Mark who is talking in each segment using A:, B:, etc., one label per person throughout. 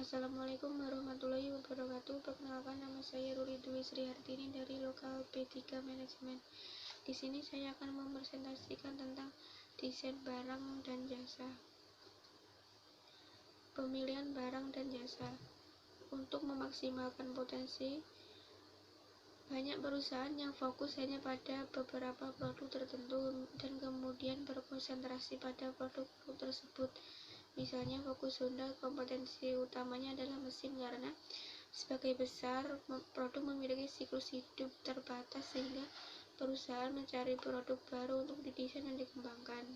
A: Assalamualaikum warahmatullahi wabarakatuh. Perkenalkan, nama saya Ruri Dwi Sri Hartini dari Lokal P3 Manajemen. Di sini saya akan mempresentasikan tentang desain barang dan jasa. Pemilihan barang dan jasa. Untuk memaksimalkan potensi, banyak perusahaan yang fokus hanya pada beberapa produk tertentu dan kemudian berkonsentrasi pada produk-produk tersebut. Misalnya fokus Honda, kompetensi utamanya adalah mesin karena sebagai besar produk memiliki siklus hidup terbatas sehingga perusahaan mencari produk baru untuk didesain dan dikembangkan.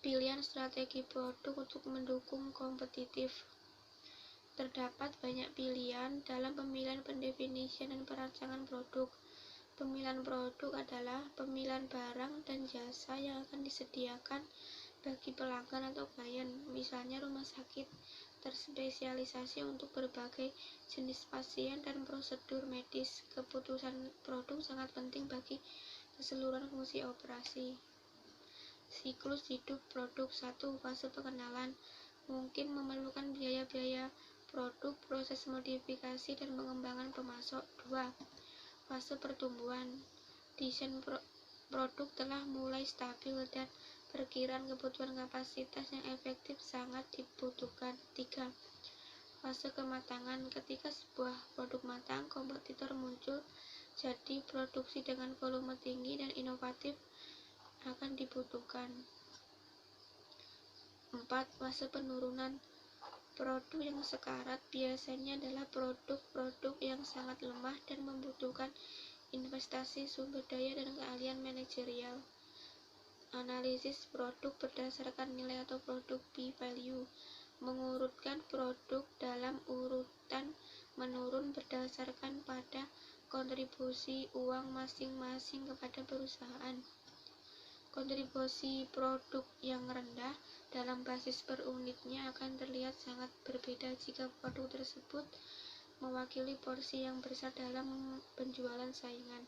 A: Pilihan strategi produk untuk mendukung kompetitif. Terdapat banyak pilihan dalam pemilihan pendefinisian dan perancangan produk. Pemilihan produk adalah pemilihan barang dan jasa yang akan disediakan bagi pelanggan atau klien. Misalnya rumah sakit terspesialisasi untuk berbagai jenis pasien dan prosedur medis. Keputusan produk sangat penting bagi keseluruhan fungsi operasi. Siklus hidup produk. 1. Fase pengenalan. Mungkin memerlukan biaya-biaya produk, proses modifikasi dan pengembangan pemasok. 2. Fase pertumbuhan. Desain produk telah mulai stabil dan perkiraan kebutuhan kapasitas yang efektif sangat dibutuhkan. 3. Fase kematangan. Ketika sebuah produk matang, kompetitor muncul, jadi produksi dengan volume tinggi dan inovatif akan dibutuhkan. 4. Fase penurunan. Produk yang sekarat biasanya adalah produk-produk yang sangat lemah dan membutuhkan investasi sumber daya dan keahlian manajerial. Analisis produk berdasarkan nilai atau produk P-value. Mengurutkan produk dalam urutan menurun berdasarkan pada kontribusi uang masing-masing kepada perusahaan. Kontribusi produk yang rendah dalam basis per unitnya akan terlihat sangat berbeda jika produk tersebut mewakili porsi yang besar dalam penjualan saingan.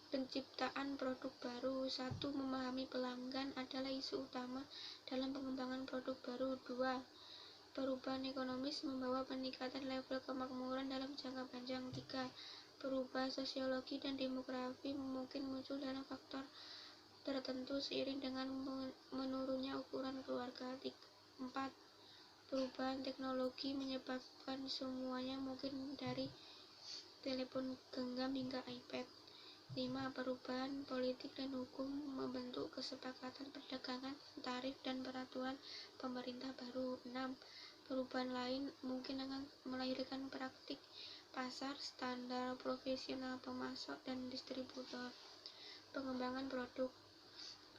A: Penciptaan produk baru. 1. Memahami pelanggan adalah isu utama dalam pengembangan produk baru. 2. Perubahan ekonomis membawa peningkatan level kemakmuran dalam jangka panjang. 3. Perubahan sosiologi dan demografi mungkin muncul dalam faktor tertentu seiring dengan menurunnya ukuran keluarga. 4. Perubahan teknologi menyebabkan semuanya mungkin dari telepon genggam hingga iPad. 5. Perubahan politik dan hukum membentuk kesepakatan perdagangan, tarif, dan peraturan pemerintah baru. 6. Perubahan lain mungkin akan melahirkan praktik pasar, standar profesional pemasok dan distributor. Pengembangan produk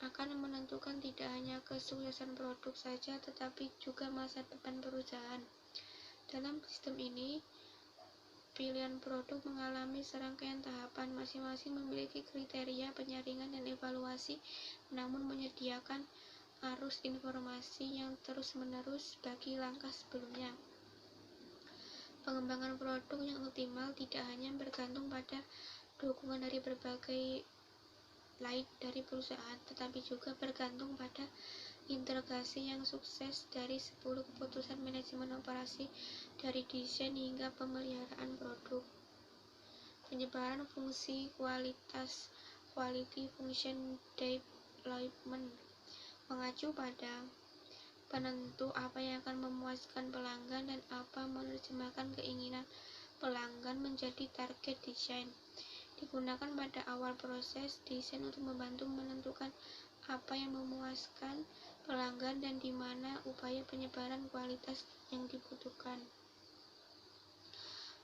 A: akan menentukan tidak hanya kesuksesan produk saja, tetapi juga masa depan perusahaan. Dalam sistem ini, pilihan produk mengalami serangkaian tahapan, masing-masing memiliki kriteria penyaringan dan evaluasi, namun menyediakan arus informasi yang terus-menerus bagi langkah sebelumnya. Pengembangan produk yang optimal tidak hanya bergantung pada dukungan dari berbagai lain dari perusahaan, tetapi juga bergantung pada integrasi yang sukses dari 10 keputusan manajemen operasi, dari desain hingga pemeliharaan produk. Penyebaran fungsi kualitas, quality function development, mengacu pada penentu apa yang akan memuaskan pelanggan dan apa menerjemahkan keinginan pelanggan menjadi target desain. Digunakan pada awal proses desain untuk membantu menentukan apa yang memuaskan pelanggan dan di mana upaya penyebaran kualitas yang dibutuhkan.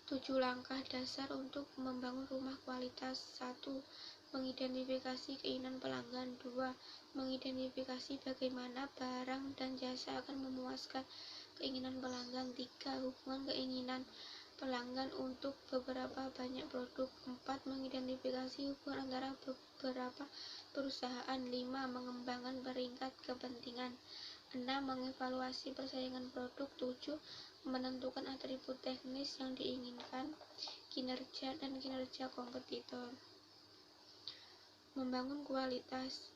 A: 7 langkah dasar untuk membangun rumah kualitas. 1. Mengidentifikasi keinginan pelanggan. 2. Mengidentifikasi bagaimana barang dan jasa akan memuaskan keinginan pelanggan. 3. Hubungan keinginan pelanggan untuk beberapa banyak produk. 4. Mengidentifikasi hubungan antara beberapa perusahaan. 5. Mengembangkan peringkat kepentingan. 6. Mengevaluasi persaingan produk. 7. Menentukan atribut teknis yang diinginkan, kinerja dan kinerja kompetitor. Membangun kualitas.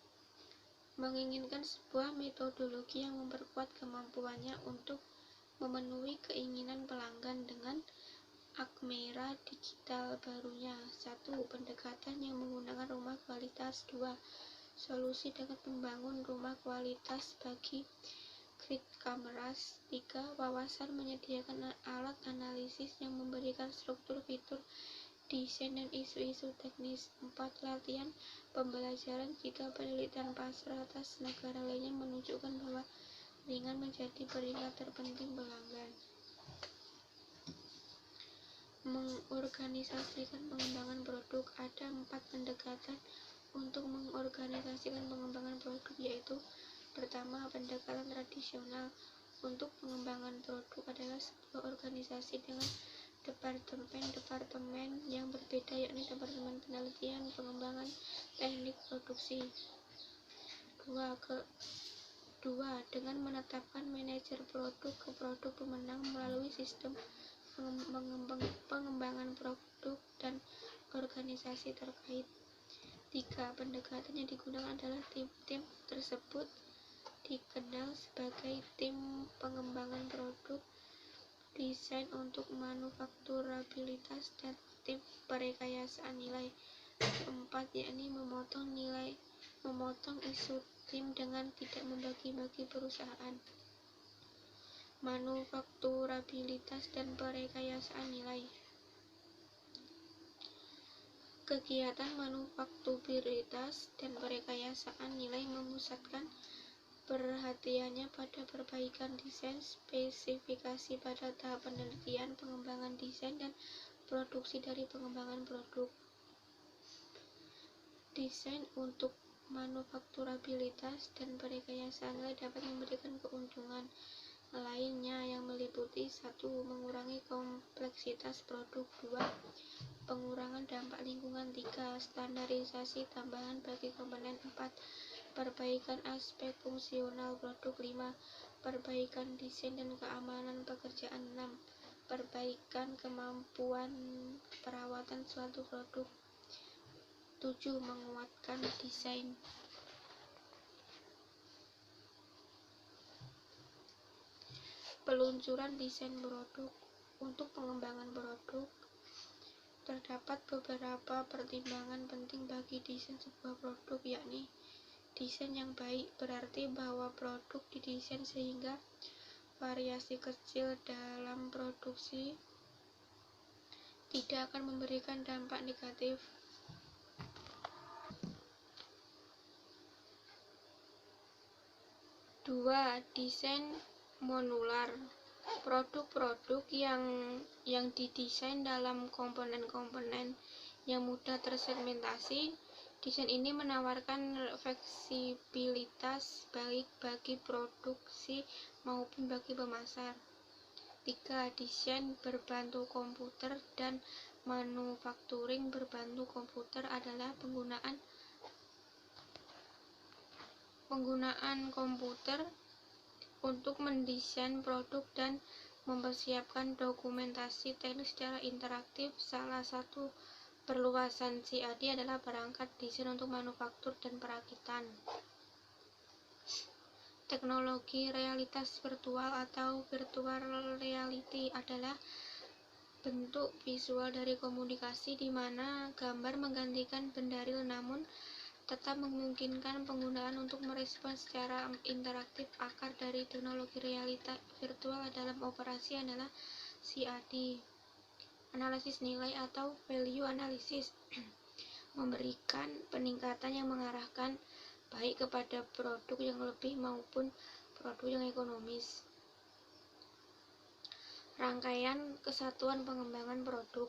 A: menginginkan sebuah metodologi yang memperkuat kemampuannya untuk memenuhi keinginan pelanggan dengan Ackmera digital barunya. 1. Pendekatan yang menggunakan rumah kualitas. 2. Solusi dengan membangun rumah kualitas bagi grid cameras. 3. Wawasan menyediakan alat analisis yang memberikan struktur fitur desain dan isu-isu teknis. 4. Latihan pembelajaran jika penelitian pasar atas negara lainnya menunjukkan bahwa ringan menjadi peringkat terpenting pelanggan. Mengorganisasikan pengembangan produk. Ada 4 pendekatan untuk mengorganisasikan pengembangan produk, yaitu: pertama, pendekatan tradisional. Untuk pengembangan produk adalah sebuah organisasi dengan departemen yang berbeda, yakni departemen penelitian, pengembangan, teknik produksi. 2. Dengan menetapkan manajer produk ke produk pemenang melalui sistem pengembangan produk dan organisasi terkait. 3. Pendekatan yang digunakan adalah tim tersebut dikenal sebagai tim pengembangan produk, desain untuk manufakturabilitas, dan tim perekayasaan nilai. 4. Yakni memotong isu tim dengan tidak membagi-bagi perusahaan. Manufakturabilitas dan perekayasaan nilai. Kegiatan manufakturabilitas dan perekayasaan nilai memusatkan perhatiannya pada perbaikan desain spesifikasi pada tahap penelitian, pengembangan desain, dan produksi dari pengembangan produk. Desain untuk manufakturabilitas dan perekayasaan nilai dapat memberikan keuntungan lainnya yang meliputi: 1. Mengurangi kompleksitas produk. 2. Pengurangan dampak lingkungan. 3. Standarisasi tambahan bagi komponen. 4. Perbaikan aspek fungsional produk. 5. Perbaikan desain dan keamanan pekerjaan. 6. Perbaikan kemampuan perawatan suatu produk. 7. Menguatkan desain. Peluncuran desain produk. Untuk pengembangan produk, terdapat beberapa pertimbangan penting bagi desain sebuah produk, yakni: desain yang baik berarti bahwa produk didesain sehingga variasi kecil dalam produksi tidak akan memberikan dampak negatif. 2. Desain modular. Produk-produk yang didesain dalam komponen-komponen yang mudah tersegmentasi. Desain ini menawarkan fleksibilitas baik bagi produksi maupun bagi pemasar. 3. Desain berbantu komputer dan manufacturing berbantu komputer adalah penggunaan komputer untuk mendesain produk dan mempersiapkan dokumentasi teknis secara interaktif. Salah satu perluasan CAD adalah perangkat desain untuk manufaktur dan perakitan. Teknologi realitas virtual atau virtual reality adalah bentuk visual dari komunikasi di mana gambar menggantikan benda real namun tetap memungkinkan penggunaan untuk merespons secara interaktif. Akar dari teknologi realitas virtual dalam operasi adalah CAD, analisis nilai atau value analysis, memberikan peningkatan yang mengarahkan baik kepada produk yang lebih maupun produk yang ekonomis. Rangkaian kesatuan pengembangan produk.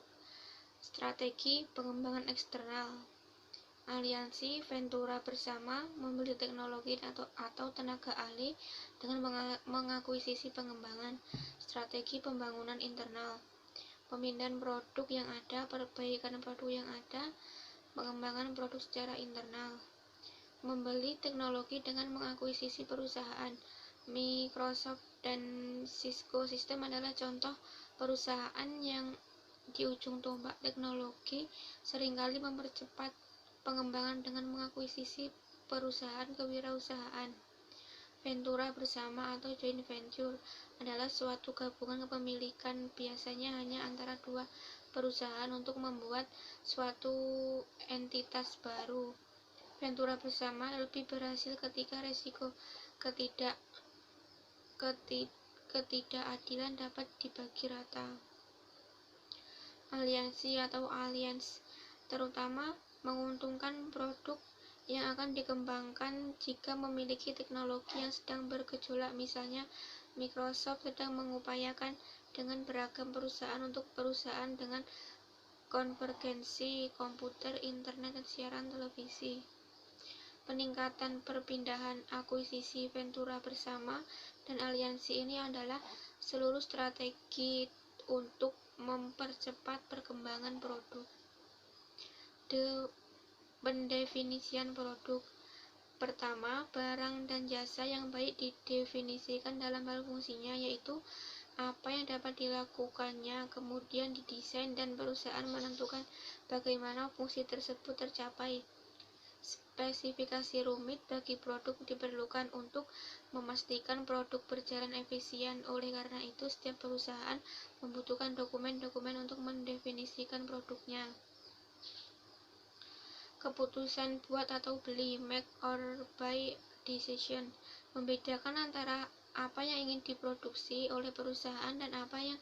A: Strategi pengembangan eksternal. Aliansi Ventura bersama membeli teknologi atau tenaga ahli dengan mengakuisisi pengembangan. Strategi pembangunan internal. Pemindahan produk yang ada, perbaikan produk yang ada, pengembangan produk secara internal. Membeli teknologi dengan mengakuisisi perusahaan. Microsoft dan Cisco System adalah contoh perusahaan yang di ujung tombak teknologi seringkali mempercepat pengembangan dengan mengakuisisi perusahaan kewirausahaan. Ventura bersama atau joint venture adalah suatu gabungan kepemilikan biasanya hanya antara dua perusahaan untuk membuat suatu entitas baru. Ventura bersama lebih berhasil ketika risiko ketidakadilan dapat dibagi rata. Aliansi atau alliance terutama menguntungkan produk yang akan dikembangkan jika memiliki teknologi yang sedang bergejolak. Misalnya, Microsoft sedang mengupayakan dengan beragam perusahaan untuk perusahaan dengan konvergensi komputer, internet, dan siaran televisi. Peningkatan perpindahan akuisisi Ventura bersama dan aliansi ini adalah seluruh strategi untuk mempercepat perkembangan produk. Pendefinisian produk. Pertama, barang dan jasa yang baik didefinisikan dalam hal fungsinya, yaitu apa yang dapat dilakukannya, kemudian didesain dan perusahaan menentukan bagaimana fungsi tersebut tercapai. Spesifikasi rumit bagi produk diperlukan untuk memastikan produk berjalan efisien. Oleh karena itu, setiap perusahaan membutuhkan dokumen-dokumen untuk mendefinisikan produknya. Keputusan buat atau beli, make or buy decision, membedakan antara apa yang ingin diproduksi oleh perusahaan dan apa yang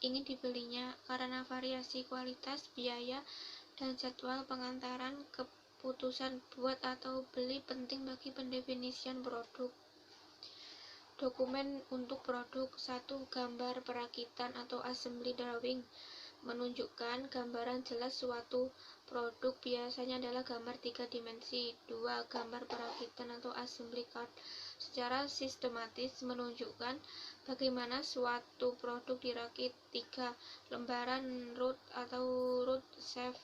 A: ingin dibelinya. Karena variasi kualitas, biaya, dan jadwal pengantaran, keputusan buat atau beli penting bagi pendefinisian produk. Dokumen untuk produk. 1. Gambar perakitan atau assembly drawing, menunjukkan gambaran jelas suatu produk, biasanya adalah gambar 3 dimensi. 2. Gambar perakitan atau assembly chart, secara sistematis menunjukkan bagaimana suatu produk dirakit. 3. Lembaran root atau root sheet,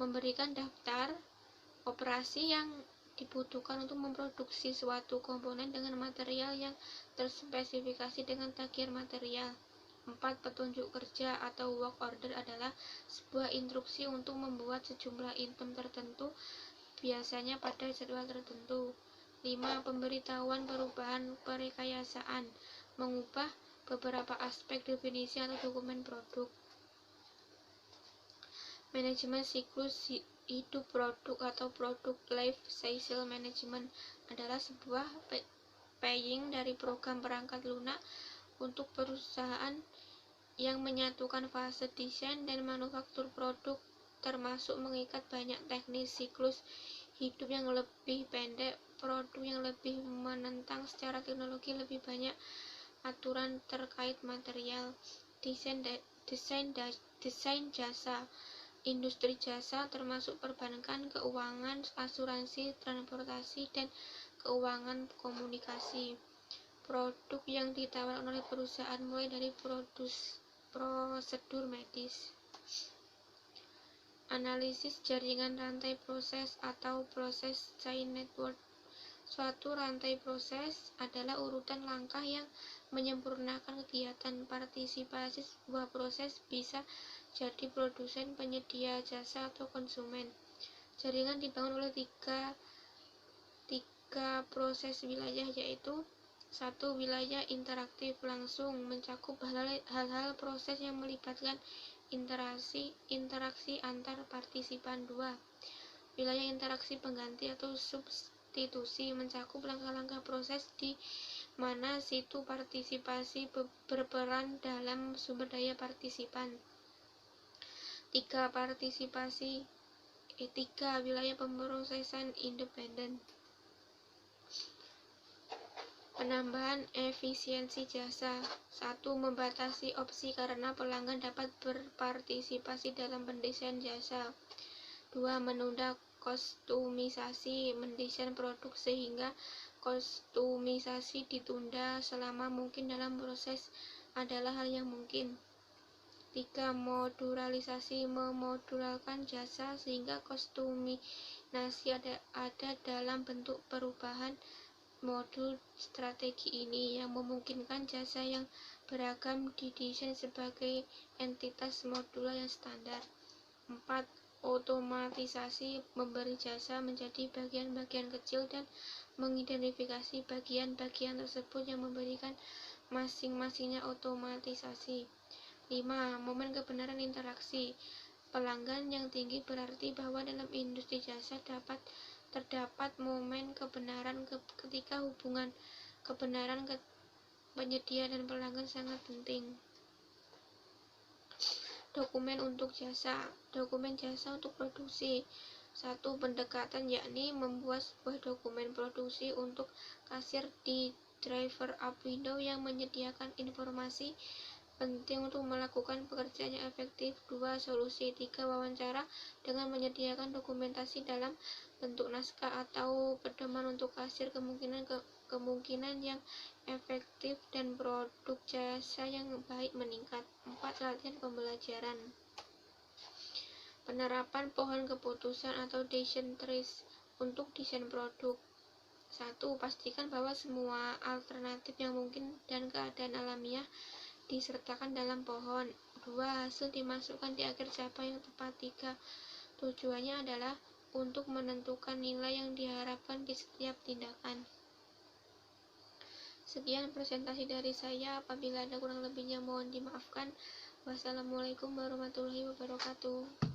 A: memberikan daftar operasi yang dibutuhkan untuk memproduksi suatu komponen dengan material yang terspesifikasi dengan tagihan material. 4. Petunjuk kerja atau work order adalah sebuah instruksi untuk membuat sejumlah item tertentu, biasanya pada jadwal tertentu. 5. Pemberitahuan perubahan perekayasaan, mengubah beberapa aspek definisi atau dokumen produk. Manajemen siklus hidup produk atau product life cycle management adalah sebuah paying dari program perangkat lunak untuk perusahaan yang menyatukan fase desain dan manufaktur produk, termasuk mengikat banyak teknis siklus hidup yang lebih pendek, produk yang lebih menentang secara teknologi, lebih banyak aturan terkait material. Desain jasa. Industri jasa termasuk perbankan, keuangan, asuransi, transportasi, dan keuangan komunikasi. Produk yang ditawarkan oleh perusahaan mulai dari prosedur medis. Analisis jaringan rantai proses atau process chain network. Suatu rantai proses adalah urutan langkah yang menyempurnakan kegiatan. Partisipasi sebuah proses bisa jadi produsen, penyedia jasa, atau konsumen. Jaringan dibangun oleh tiga proses wilayah, yaitu 1. Wilayah interaktif langsung, mencakup hal-hal proses yang melibatkan interaksi antar partisipan. 2. Wilayah interaksi pengganti atau substitusi, mencakup langkah-langkah proses di mana situ partisipasi berperan dalam sumber daya partisipan. 3. Wilayah pemrosesan independen. Penambahan efisiensi jasa. 1. Membatasi opsi karena pelanggan dapat berpartisipasi dalam pendesain jasa. 2. Menunda kostumisasi, mendesain produk sehingga kostumisasi ditunda selama mungkin dalam proses adalah hal yang mungkin. 3. Modularisasi, memodularkan jasa sehingga kostumisasi ada dalam bentuk perubahan modul. Strategi ini yang memungkinkan jasa yang beragam didesain sebagai entitas modular yang standar. 4. otomatisasi memberi jasa menjadi bagian-bagian kecil dan mengidentifikasi bagian-bagian tersebut yang memberikan masing-masingnya otomatisasi. 5. Momen kebenaran interaksi. Pelanggan yang tinggi berarti bahwa dalam industri jasa terdapat momen kebenaran ketika hubungan kebenaran penyedia dan pelanggan sangat penting. Dokumen untuk jasa. Dokumen jasa untuk produksi. 1. Pendekatan, yakni membuat sebuah dokumen produksi untuk kasir di driver up window yang menyediakan informasi penting untuk melakukan pekerjaan yang efektif. 2. Solusi. 3. Wawancara dengan menyediakan dokumentasi dalam bentuk naskah atau pedoman untuk kasir kemungkinan yang efektif dan produk jasa yang baik meningkat. 4. Latihan pembelajaran. Penerapan pohon keputusan atau decision trees untuk desain produk. 1. Pastikan bahwa semua alternatif yang mungkin dan keadaan alamiah disertakan dalam pohon. 2. Hasil dimasukkan di akhir cabang yang tepat. 3. Tujuannya adalah untuk menentukan nilai yang diharapkan di setiap tindakan. Sekian presentasi dari saya. Apabila ada kurang lebihnya mohon dimaafkan. Wassalamualaikum warahmatullahi wabarakatuh.